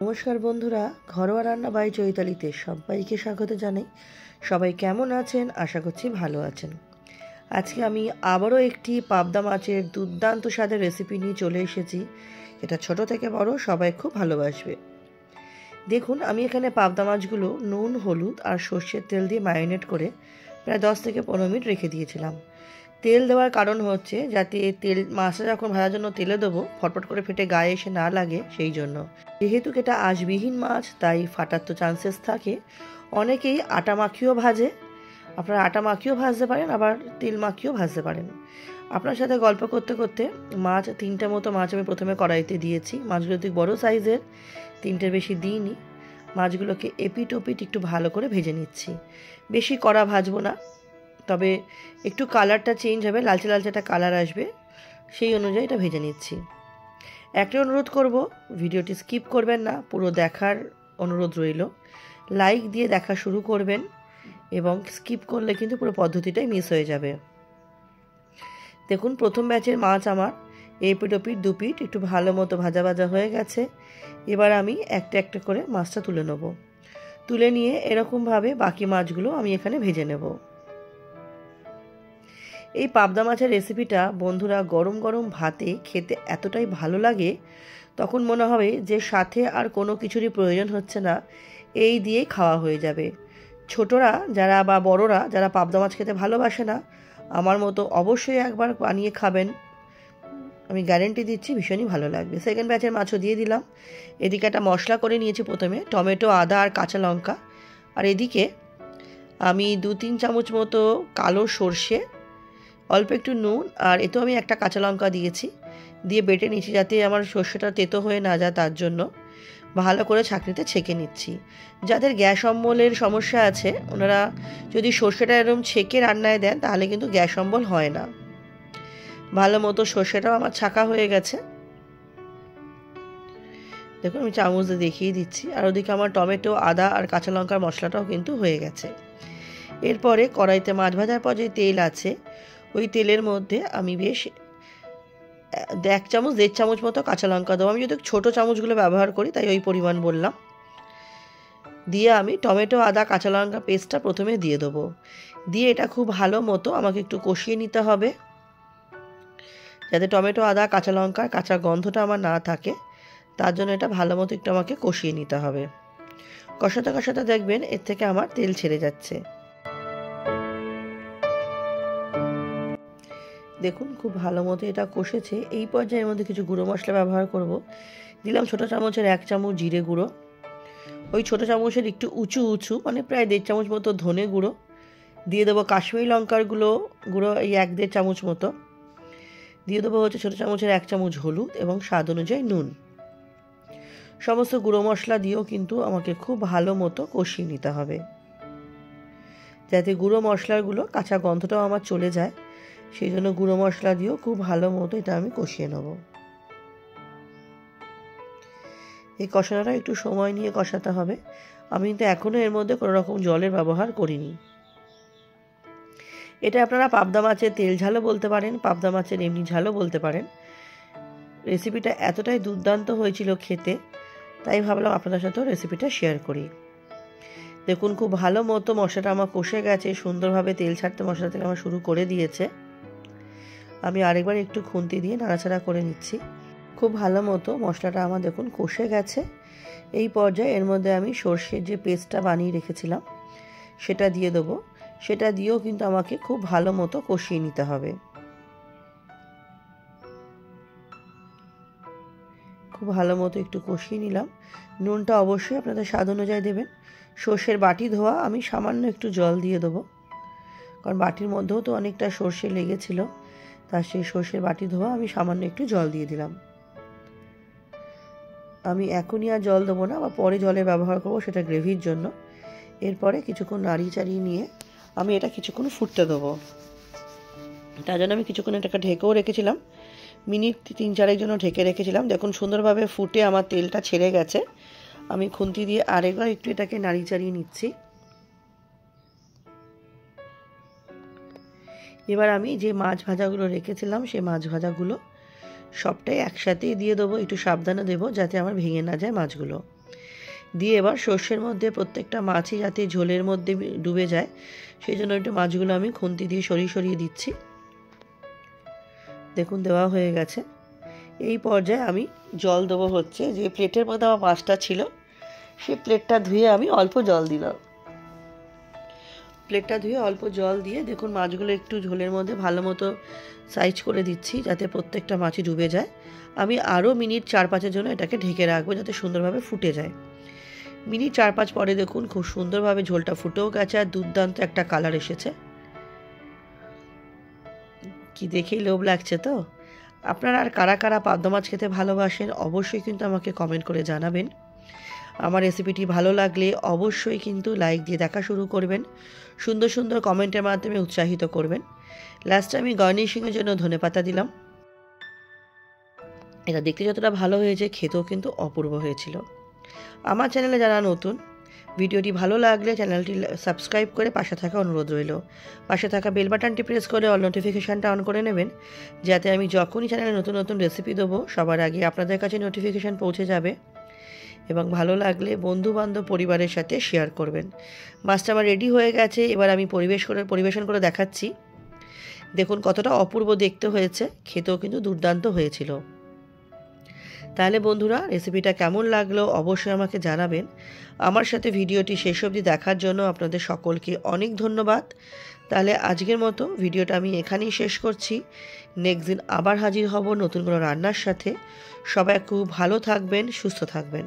নমস্কার বন্ধুরা, ঘরোয়া রান্না বাই চৈতালিতে সবাইকে স্বাগত জানাই। সবাই কেমন আছেন? আশা করছি ভালো আছেন। আজকে আমি আবারও একটি পাবদা মাছের দুর্দান্ত স্বাদের রেসিপি নিয়ে চলে এসেছি। এটা ছোট থেকে বড় সবাই খুব ভালোবাসবে। দেখুন, আমি এখানে পাবদা মাছগুলো নুন, হলুদ আর সর্ষের তেল দিয়ে ম্যারিনেট করে প্রায় 10 থেকে 15 মিনিট রেখে দিয়েছিলাম। তেল দেওয়ার কারণ হচ্ছে যাতে মাছটা যখন ভাজার জন্য তেলে দেবো ফটফট করে ফেটে গায়ে এসে না লাগে, সেই জন্য। যেহেতু এটা আঁশবিহীন মাছ তাই ফাটার তো চান্সেস থাকে। অনেকেই আটা মাখিয়েও ভাজে, আপনারা আটা মাখিয়েও ভাজতে পারেন, আবার তেল মাখিয়েও ভাজতে পারেন। আপনার সাথে গল্প করতে করতে মাছ 3টে মতো মাছ আমি প্রথমে কড়াইতে দিয়েছি। মাছগুলো একটু বড়ো সাইজের, 3টের বেশি দিইনি। মাছগুলোকে এপিট ওপিট একটু ভালো করে ভেজে নিচ্ছি। বেশি কড়া ভাজবো না, তবে একটু কালারটা চেঞ্জ হবে, লালচে লালচে একটা কালার আসবে, সেই অনুযায়ী এটা ভেজে নিচ্ছি। একটা অনুরোধ করব, ভিডিওটি স্কিপ করবেন না, পুরো দেখার অনুরোধ রইল। লাইক দিয়ে দেখা শুরু করবেন, এবং স্কিপ করলে কিন্তু পুরো পদ্ধতিটাই মিস হয়ে যাবে। দেখুন, প্রথম ব্যাচের মাছ আমার এপিট ওপিট দুপিট একটু ভালো মতো ভাজা ভাজা হয়ে গেছে। এবার আমি একটা একটা করে মাছটা তুলে নেব। তুলে নিয়ে এরকমভাবে বাকি মাছগুলো আমি এখানে ভেজে নেব। এই পাবদা মাছের রেসিপিটা বন্ধুরা গরম গরম ভাতে খেতে এতটাই ভালো লাগে, তখন মনে হবে যে সাথে আর কোনো কিছুরই প্রয়োজন হচ্ছে না, এই দিয়েই খাওয়া হয়ে যাবে। ছোটরা যারা বা বড়রা যারা পাবদা মাছ খেতে ভালোবাসে না, আমার মতো অবশ্যই একবার বানিয়ে খাবেন, আমি গ্যারেন্টি দিচ্ছি ভীষণই ভালো লাগবে। সেকেন্ড ব্যাচের মাছও দিয়ে দিলাম। এদিকে একটা মশলা করে নিয়েছি, প্রথমে টমেটো, আদা আর কাঁচা লঙ্কা, আর এদিকে আমি 2-3 চামচ মতো কালো সর্ষে, অল্প একটু নুন, আর এতেও আমি একটা কাঁচা লঙ্কা দিয়েছি, দিয়ে বেটে নিচ্ছি যাতে আমার সর্ষেটা তেতো হয়ে না যায়, তার জন্য ভালো করে ছাঁকনিতে ছেঁকে নিচ্ছি। যাদের গ্যাস অম্বলের সমস্যা আছে ওনারা যদি সর্ষেটা এরকম ছেঁকে রান্নায় দেন তাহলে কিন্তু গ্যাস অম্বল হয় না। ভালো মতো সর্ষেটাও আমার ছাঁকা হয়ে গেছে, দেখুন আমি চামচ দিয়ে দেখিয়ে দিচ্ছি। আর ওদিকে আমার টমেটো, আদা আর কাঁচা লঙ্কার মশলাটাও কিন্তু হয়ে গেছে। এরপরে কড়াইতে মাছ ভাজার পর যে তেল আছে, ওই তেলের মধ্যে আমি বেশ 1-1.5 চামচ মতো কাঁচা লঙ্কা দেবো। আমি যদি ছোটো চামচগুলো ব্যবহার করি তাই ওই পরিমাণ বললাম। দিয়ে আমি টমেটো, আদা, কাঁচা লঙ্কা পেস্টটা প্রথমে দিয়ে দেবো। দিয়ে এটা খুব ভালো মতো আমাকে একটু কষিয়ে নিতে হবে, যাতে টমেটো, আদা, কাঁচা লঙ্কার কাঁচা গন্ধটা আমার না থাকে, তার জন্য এটা ভালো মতো একটু আমাকে কষিয়ে নিতে হবে। কষাতে কষাতে দেখবেন এর থেকে আমার তেল ছেড়ে যাচ্ছে। দেখুন খুব ভালো মতো এটা কষেছে। এই পর্যায়ে এর মধ্যে কিছু গুঁড়ো মশলা ব্যবহার করব। দিলাম ছোটো চামচের 1 চামচ জিরে গুঁড়ো, ওই ছোটো চামচের একটু উঁচু উঁচু মানে প্রায় 1.5 চামচ মতো ধনে গুঁড়ো, দিয়ে দেবো কাশ্মীরি লঙ্কার গুঁড়ো এই 1-1.5 চামচ মতো, দিয়ে দেবো হচ্ছে ছোটো চামচের 1 চামচ হলুদ এবং স্বাদ অনুযায়ী নুন। সমস্ত গুঁড়ো মশলা দিয়েও কিন্তু আমাকে খুব ভালো মতো কষিয়ে নিতে হবে, যাতে গুঁড়ো মশলাগুলো কাঁচা গন্ধটাও আমার চলে যায়, সেই জন্য গুঁড়ো মশলা দিয়েও খুব ভালো মতো এটা আমি কষিয়ে নেব। এই কষানোটা একটু সময় নিয়ে কষাতে হবে। আমি কিন্তু এখনও এর মধ্যে কোনো রকম জলের ব্যবহার করিনি। এটা আপনারা পাবদা মাছের তেল ঝালও বলতে পারেন, পাবদা মাছের এমনি ঝালও বলতে পারেন। রেসিপিটা এতটাই দুর্দান্ত হয়েছিল খেতে, তাই ভাবলাম আপনাদের সাথেও রেসিপিটা শেয়ার করি। দেখুন খুব ভালো মতো মশলাটা আমার কষে গেছে, সুন্দরভাবে তেল ছাড়তে মশলা থেকে আমার শুরু করে দিয়েছে। আমি আরেকবার একটু খুন্তি দিয়ে নাড়াচাড়া করে নিচ্ছি। খুব ভালো মতো মশলাটা আমার দেখুন কষে গেছে। এই পর্যায়ে এর মধ্যে আমি সর্ষের যে পেস্টটা বানিয়ে রেখেছিলাম সেটা দিয়ে দেবো। সেটা দিয়েও কিন্তু আমাকে খুব ভালো মতো কষিয়ে নিতে হবে। খুব ভালো মতো একটু কষিয়ে নিলাম। নুনটা অবশ্যই আপনাদের স্বাদ অনুযায়ী দেবেন। সর্ষের বাটি ধোয়া, আমি সামান্য একটু জল দিয়ে দেবো, কারণ বাটির মধ্যেও তো অনেকটা সর্ষে লেগেছিল, তার সেই সর্ষের বাটি ধোয়া আমি সামান্য একটু জল দিয়ে দিলাম। আমি এখনই আর জল দেবো না, বা পরে জলের ব্যবহার করবো, সেটা গ্রেভির জন্য। এরপরে কিছুক্ষণ নাড়িয়ে চাড়িয়ে নিয়ে আমি এটা কিছুক্ষণ ফুটতে দেবো। তার জন্য আমি কিছুক্ষণ এটাকে ঢেকেও রেখেছিলাম, মিনিট 3-4 জন্য ঢেকে রেখেছিলাম। দেখুন সুন্দরভাবে ফুটে আমার তেলটা ছেড়ে গেছে। আমি খুন্তি দিয়ে আরেকবার একটু এটাকে নাড়িয়ে চাড়িয়ে নিচ্ছি। এবার আমি যে মাছ ভাজাগুলো রেখেছিলাম সেই মাছ ভাজাগুলো সবটাই একসাথেই দিয়ে দেবো। একটু সাবধানে দেবো যাতে আমার ভেঙে না যায় মাছগুলো। দিয়ে এবার সর্ষের মধ্যে প্রত্যেকটা মাছই যাতে ঝোলের মধ্যে ডুবে যায় সেই জন্য একটু মাছগুলো আমি খুন্তি দিয়ে সরিয়ে দিচ্ছি। দেখুন দেওয়া হয়ে গেছে। এই পর্যায়ে আমি জল দেবো হচ্ছে যে প্লেটের মধ্যে আমার মাছটা ছিল সেই প্লেটটা ধুয়ে আমি অল্প জল দিলাম। প্লেটটা ধুয়ে অল্প জল দিয়ে দেখুন মাছগুলো একটু ঝোলের মধ্যে ভালো মতো সাইজ করে দিচ্ছি যাতে প্রত্যেকটা মাছই ডুবে যায়। আমি আরও মিনিট 4-5-এর জন্য এটাকে ঢেকে রাখবো যাতে সুন্দরভাবে ফুটে যায়। মিনিট 4-5 পরে দেখুন খুব সুন্দরভাবে ঝোলটা ফুটেও গেছে আর দুর্দান্ত একটা কালার এসেছে। কি দেখেই লোভ লাগছে তো। আপনারা আর কারা কারা পাবদা মাছ খেতে ভালোবাসেন অবশ্যই কিন্তু আমাকে কমেন্ট করে জানাবেন। আমার রেসিপিটি ভালো লাগলে অবশ্যই কিন্তু লাইক দিয়ে দেখা শুরু করবেন, সুন্দর সুন্দর কমেন্টের মাধ্যমে উৎসাহিত করবেন। লাস্টে আমি গার্নিশিংয়ের জন্য ধনেপাতা দিলাম। এটা দেখতে যতটা ভালো হয়েছে খেতেও কিন্তু অপূর্ব হয়েছিল। আমার চ্যানেলে যারা নতুন, ভিডিওটি ভালো লাগলে চ্যানেলটি সাবস্ক্রাইব করে পাশে থাকা অনুরোধ রইল। পাশে থাকা বেল বাটনটি প্রেস করে অল নোটিফিকেশানটা অন করে নেবেন যাতে আমি যখনই চ্যানেলে নতুন নতুন রেসিপি দেবো সবার আগে আপনাদের কাছে নোটিফিকেশান পৌঁছে যাবে। এবং ভালো লাগলে বন্ধুবান্ধব পরিবারের সাথে শেয়ার করবেন। মাছটা আমার রেডি হয়ে গেছে, এবার আমি পরিবেশন করে দেখাচ্ছি। দেখুন কতটা অপূর্ব দেখতে হয়েছে, খেতেও কিন্তু দুর্দান্ত হয়েছিল। তাহলে বন্ধুরা রেসিপিটা কেমন লাগলো অবশ্যই আমাকে জানাবেন। আমার সাথে ভিডিওটি শেষ অবধি দেখার জন্য আপনাদের সকলকে অনেক ধন্যবাদ। তাহলে আজকের মতো ভিডিওটা আমি এখানেই শেষ করছি। নেক্সট দিন আবার হাজির হব নতুন কোনো রান্নার সাথে। সবাই খুব ভালো থাকবেন, সুস্থ থাকবেন।